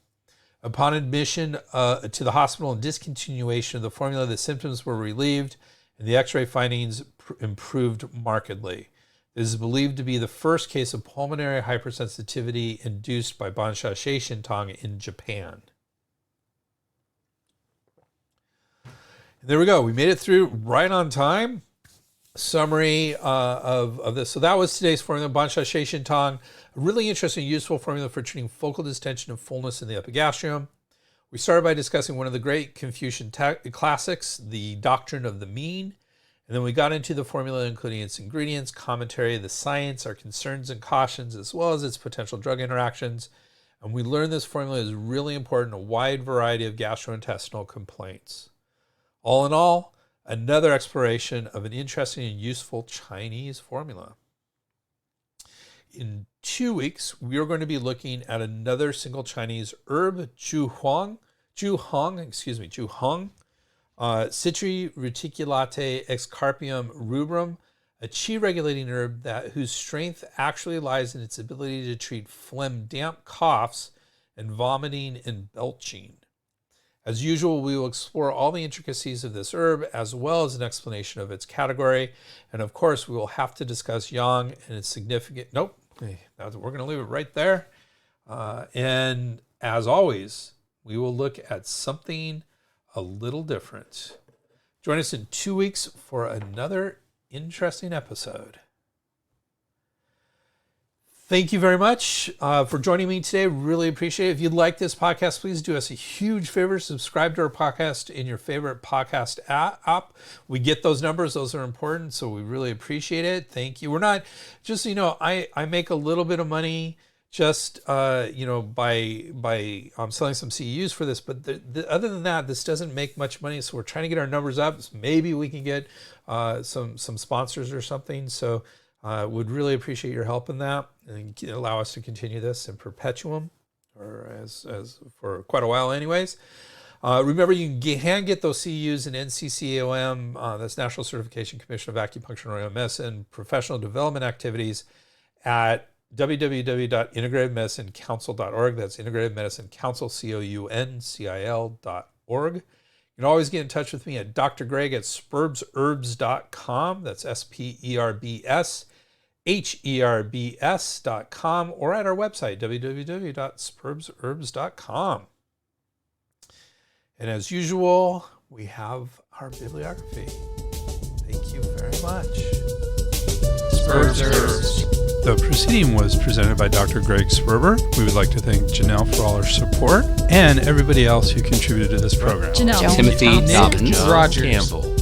B: Upon admission to the hospital and discontinuation of the formula, the symptoms were relieved and the x-ray findings improved markedly. This is believed to be the first case of pulmonary hypersensitivity induced by Xia Xie Xin Tang in Japan. And there we go. We made it through right on time. Summary of this. So that was today's formula, Xia Xie Xin Tang, a really interesting, useful formula for treating focal distension and fullness in the epigastrium. We started by discussing one of the great Confucian classics, the Doctrine of the Mean, and then we got into the formula, including its ingredients, commentary, the science, our concerns and cautions, as well as its potential drug interactions. And we learned this formula is really important in a wide variety of gastrointestinal complaints. All in all, another exploration of an interesting and useful Chinese formula. In 2 weeks, we are going to be looking at another single Chinese herb, Zhuhong, Citri reticulate excarpium rubrum, a qi-regulating herb whose strength actually lies in its ability to treat phlegm, damp coughs, and vomiting and belching. As usual, we will explore all the intricacies of this herb as well as an explanation of its category. And of course, we will have to discuss yang and its significant... Nope, we're going to leave it right there. And as always, we will look at something a little different. Join us in 2 weeks for another interesting episode. Thank you very much for joining me today. Really appreciate it. If you like this podcast, please do us a huge favor. Subscribe to our podcast in your favorite podcast app. We get those numbers. Those are important. So we really appreciate it. Thank you. We're not just, I make a little bit of money just, by selling some CEUs for this. But other than that, this doesn't make much money. So we're trying to get our numbers up. So maybe we can get some sponsors or something. So would really appreciate your help in that and allow us to continue this in perpetuum, or as for quite a while anyways. Remember, you can get those CEUs in NCCOM, that's National Certification Commission of Acupuncture and Oriental Medicine, professional development activities at www.integratedmedicinecouncil.org. That's Integrated Medicine Council, COUNCIL.org. You can always get in touch with me at Dr. Greg at spurbsherbs.com. That's SPERBSHERBS.com, or at our website, www.spurbsherbs.com. And as usual, we have our bibliography. Thank you very much.
A: Spurbs Herbs.
B: The proceeding was presented by Dr. Greg Sperber. We would like to thank Janelle for all her support and everybody else who contributed to this program.
C: Janelle.
A: Timothy
C: Thompson.
A: Dobbins.
C: Rogers.
A: Campbell.